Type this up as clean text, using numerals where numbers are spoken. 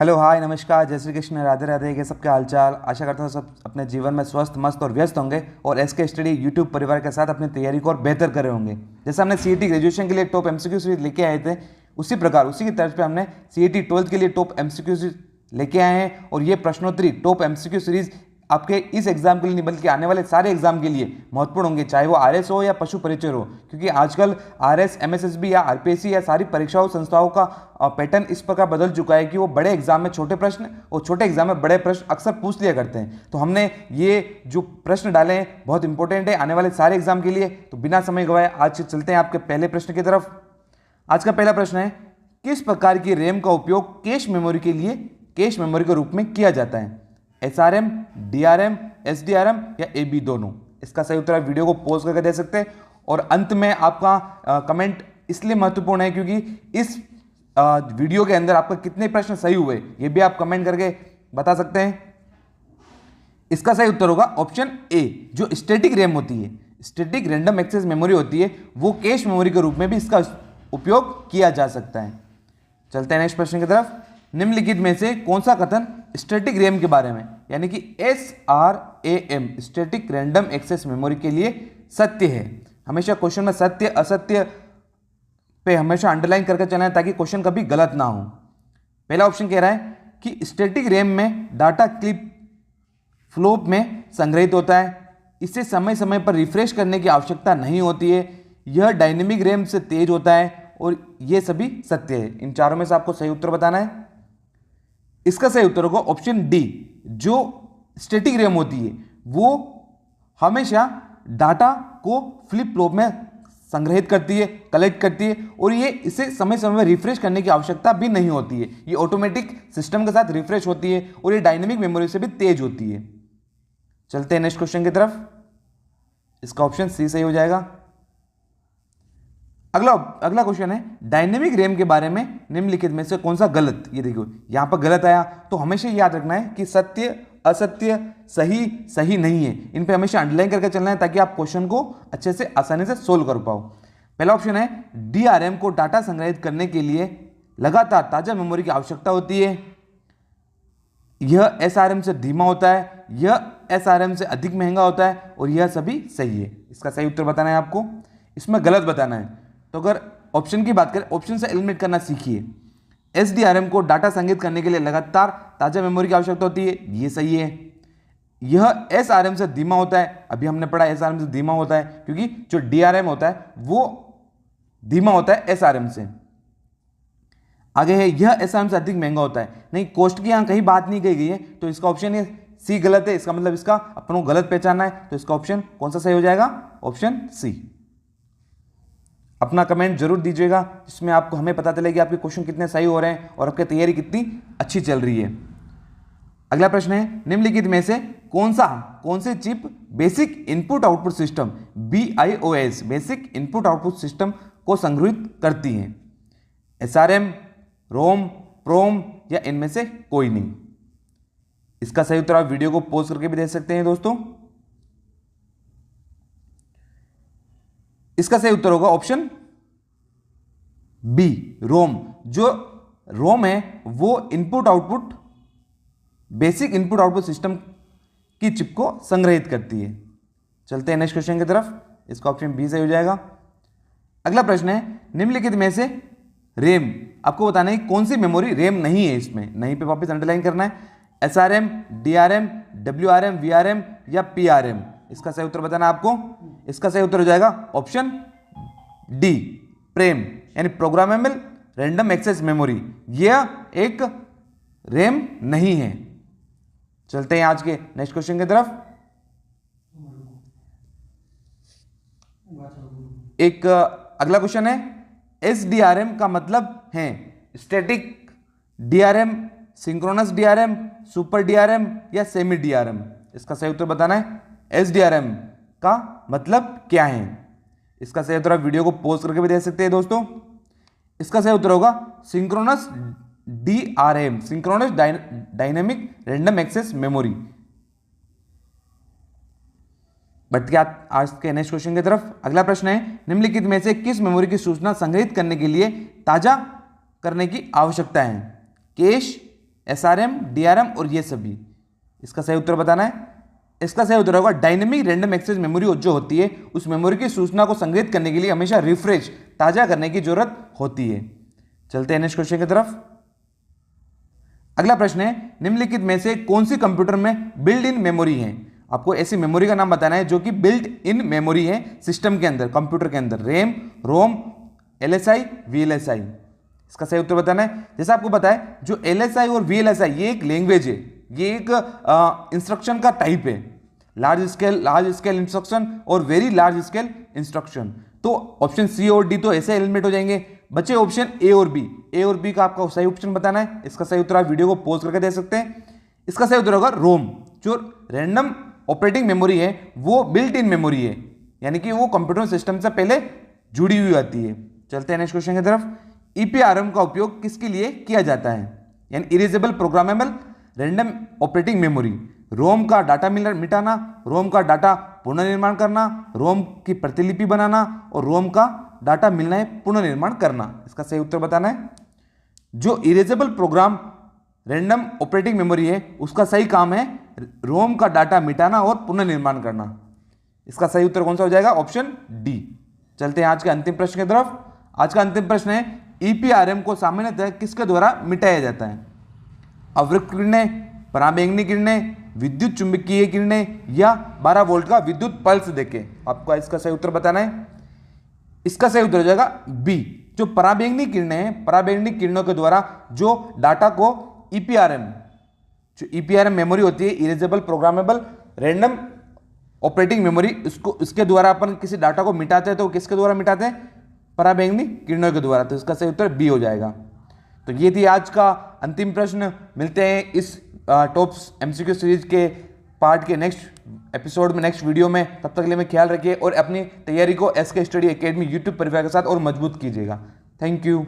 Hello hi नमस्कार जय श्री कृष्ण राधे राधे के सबके हालचाल। आशा करता हूँ सब अपने जीवन में स्वस्थ मस्त और व्यस्त होंगे और एसके स्टडी यूट्यूब परिवार के साथ अपनी तैयारी को और बेहतर करे होंगे। जैसे हमने सीईटी ग्रेजुएशन के लिए टॉप एमसीक्यू सीरीज लेके आए थे, उसी प्रकार उसी की तर्ज पे हमने सीईटी 12th के लिए टॉप एमसीक्यू सीरीज लेके आए हैं। और ये प्रश्नोत्तरी टॉप एमसीक्यू सीरीज आपके इस एग्जाम के लिए नहीं बल्कि आने वाले सारे एग्जाम के लिए महत्वपूर्ण होंगे, चाहे वो आरएस हो या पशु परिचय हो, क्योंकि आजकल आरएस एमएसएसबी या आरपीएससी या सारी परीक्षाओं संस्थाओं का पैटर्न इस प्रकार बदल चुका है कि वो बड़े एग्जाम में छोटे प्रश्न और छोटे एग्जाम में बड़े प्रश्न अक्सर पूछ लिया करते हैं। तो हमने ये जो प्रश्न डाले हैं बहुत इंपॉर्टेंट है आने वाले सारे एग्जाम के लिए। तो बिना समय गवाए आज चलते हैं आपके पहले प्रश्न की तरफ। आज का पहला प्रश्न है, किस प्रकार की रैम का उपयोग कैश मेमोरी के लिए कैश मेमोरी के रूप में किया जाता है? एसआरएम, डीआरएम, एसडीआरएम या एबी दोनों? इसका सही उत्तर आप वीडियो को पॉज करके दे सकते हैं। और अंत में आपका कमेंट इसलिए महत्वपूर्ण है क्योंकि इस वीडियो के अंदर आपका कितने प्रश्न सही हुए ये भी आप कमेंट करके बता सकते हैं। इसका सही उत्तर होगा ऑप्शन ए, जो स्टैटिक रैम होती है, स्टैटिक रैंडम एक्सेस मेमोरी होती है, वो कैश मेमोरी के रूप में भी इसका उपयोग किया जा सकता है। चलते हैं नेक्स्ट प्रश्न की तरफ। निम्नलिखित में से कौन सा कथन स्टैटिक रैम के बारे में यानी कि SRAM static random access memory के लिए सत्य है? हमेशा क्वेश्चन में सत्य असत्य पे हमेशा अंडरलाइन करके चलना है ताकि क्वेश्चन कभी गलत ना हो। पहला ऑप्शन कह रहा है कि स्टैटिक रैम में डाटा क्लिप फ्लोप में संग्रहित होता है, इसे समय समय पर रिफ्रेश करने की आवश्यकता नहीं होती है, यह डायनेमिक रैम से तेज होता है और यह सभी सत्य है। इन चारों में से आपको सही उत्तर बताना है। इसका सही उत्तर होगा ऑप्शन डी, जो स्टैटिक रैम होती है वो हमेशा डाटा को फ्लिप फ्लॉप में संग्रहित करती है, कलेक्ट करती है और ये इसे समय समय में रिफ्रेश करने की आवश्यकता भी नहीं होती है। ये ऑटोमेटिक सिस्टम के साथ रिफ्रेश होती है और ये डायनेमिक मेमोरी से भी तेज होती है। चलते हैं नेक्स्ट क्वेश्चन की तरफ। इसका ऑप्शन सी सही हो जाएगा। अगला क्वेश्चन है, डायनेमिक रैम के बारे में निम्नलिखित में से कौन सा गलत? ये देखो यहां पर गलत आया तो हमेशा याद रखना है कि सत्य असत्य सही सही नहीं है, इन पे हमेशा अंडरलाइन करके चलना है ताकि आप क्वेश्चन को अच्छे से आसानी से सोल्व कर पाओ। पहला ऑप्शन है, डीआरएम को डाटा संग्रहित करने के लिए लगातार ताजा मेमोरी की आवश्यकता होती है, यह एसआरएम से धीमा होता है, यह एसआरएम से अधिक महंगा होता है और यह सभी सही है। इसका सही उत्तर बताना है आपको, इसमें गलत बताना है। तो अगर ऑप्शन की बात करें, ऑप्शन से एलिमिनेट करना सीखिए। एसडीआरएम को डाटा संग्रहित करने के लिए लगातार ताजा मेमोरी की आवश्यकता होती है, ये सही है। यह एसआरएम से धीमा होता है, अभी हमने पढ़ा एसआरएम से धीमा होता है क्योंकि जो डीआरएम होता है वो धीमा होता है एसआरएम से। आगे है, यह एसआरएम से अधिक महंगा होता है। नहीं, कॉस्ट की यहां कहीं बात नहीं कही गई है तो इसका ऑप्शन ये सी गलत है। इसका मतलब इसका अपन को गलत पहचानना है तो इसका ऑप्शन कौन सा सही हो जाएगा? Option C. अपना कमेंट जरूर दीजिएगा जिसमें आपको हमें पता चले कि आपके क्वेश्चन कितने सही हो रहे हैं और आपकी तैयारी कितनी अच्छी चल रही है। अगला प्रश्न है, निम्नलिखित में से कौन से chip basic input output system BIOS basic input output system को संग्रहित करती है? SRM, रोम, प्रोम या इनमें से कोई नहीं? इसका सही उत्तर आप वीडियो को पॉज करके भी दे सकते हैं दोस्तों। इसका सही उत्तर होगा ऑप्शन बी, रोम। जो रोम है वो input output basic input output system की चिप को संग्रहित करती है। चलते हैं नेक्स्ट क्वेश्चन की तरफ। इसका ऑप्शन बी सही हो जाएगा। अगला प्रश्न है, निम्नलिखित में से रैम, आपको बताना है कौन सी मेमोरी रैम नहीं है। इसमें नहीं पे वापस अंडरलाइन करना है। SRM, DRM, WRM, VRM या PRM? इसका सही उत्तर बताना आपको। इसका सही उत्तर हो जाएगा ऑप्शन डी, प्रेम यानी प्रोग्रामेबल रैंडम एक्सेस मेमोरी। यह एक रैम नहीं है। चलते हैं आज के नेक्स्ट क्वेश्चन की तरफ। एक अगला क्वेश्चन है, SDRM का मतलब है static DRM, synchronous DRM, super DRM या सेमी DRM? इसका सही उत्तर बताना है। SDRM का मतलब क्या है? इसका सही उत्तर आप वीडियो को पॉज करके भी दे सकते हैं दोस्तों। इसका सही उत्तर होगा synchronous DRM, synchronous dynamic random access memory. बढ़ते आज के नेक्स्ट क्वेश्चन की तरफ। अगला प्रश्न है, निम्नलिखित में से किस मेमोरी की सूचना संग्रहित करने के लिए ताजा करने की आवश्यकता है? कैश, SRM, DRM और ये सभी। इसका सही उत्तर बताना है। इसका सही उत्तर होगा डायनेमिक रैंडम एक्सेस मेमोरी जो होती है, उस मेमोरी की सूचना को संग्रहित करने के लिए हमेशा रिफ्रेश, ताजा करने की जरूरत होती है। चलते हैं नेक्स्ट क्वेश्चन की तरफ। अगला प्रश्न है, निम्नलिखित में से कौन सी कंप्यूटर में बिल्ट इन मेमोरी है? आपको ऐसी मेमोरी का नाम बताना है जो कि बिल्ट इन मेमोरी है सिस्टम के अंदर, कंप्यूटर के अंदर। रैम, रोम, LSI, VLSI। इसका सही उत्तर बताना है। जैसा आपको पता है, जो LSI और VLSI ये एक लैंग्वेज है, ये एक इंस्ट्रक्शन का टाइप है। लार्ज स्केल इंस्ट्रक्शन और वेरी लार्ज स्केल इंस्ट्रक्शन। तो ऑप्शन सी और डी तो ऐसे एलिमिनेट हो जाएंगे, बचे ऑप्शन ए और बी। ए और बी का आपका सही ऑप्शन बताना है। इसका सही उत्तर आप वीडियो को पॉज करके दे सकते हैं। इसका सही उत्तर होगा रोम। जो रैंडम ऑपरेटिंग मेमोरी है वो बिल्ट इन मेमोरी है, यानी कि वो कंप्यूटर सिस्टम से पहले जुड़ी हुई आती है। चलते हैं नेक्स्ट क्वेश्चन की तरफ। EPRM का उपयोग किसके लिए किया जाता है? यानी erasable programmable random operating memory. ROM का डाटा मिटाना, रोम का डाटा पुनर्निर्माण करना, रोम की प्रतिलिपि बनाना और रोम का डाटा मिलना है पुनर्निर्माण करना। इसका सही उत्तर बताना है। जो erasable program random operating memory है उसका सही काम है रोम का डाटा मिटाना और पुनर्निर्माण करना। इसका सही उत्तर कौन सा हो जाएगा? Option D. चलते हैं आज के अंतिम प्रश्न की तरफ। आज का अंतिम प्रश्न है, EPRM को सामान्यतः किसके द्वारा मिटाया जाता है? अवृक्त किरणें, पराबैंगनी किरणें, विद्युत चुंबकीय किरणें या 12 वोल्ट का विद्युत पल्स देके। आपको इसका सही उत्तर बताना है। इसका सही उत्तर हो जाएगा बी। जो पराबैंगनी किरणें हैं, पराबैंगनी किरणों के द्वारा जो डाटा को जो EPRM मेमोरी होती है, erasable programmable random operating memory, इसके द्वारा अपन किसी डाटा को मिटाते हैं तो किसके द्वारा मिटाते हैं? पराबैंगनी किरणों के द्वारा। तो इसका सही उत्तर बी हो जाएगा। तो ये थी आज का अंतिम प्रश्न। मिलते हैं इस टॉप MCQ सीरीज के पार्ट के नेक्स्ट एपिसोड में, नेक्स्ट वीडियो में। तब तक के लिए में ख्याल रखिए और अपनी तैयारी को SK स्टडी एकेडमी यूट्यूब परिवार के साथ और मजबूत कीजिएगा। Thank you.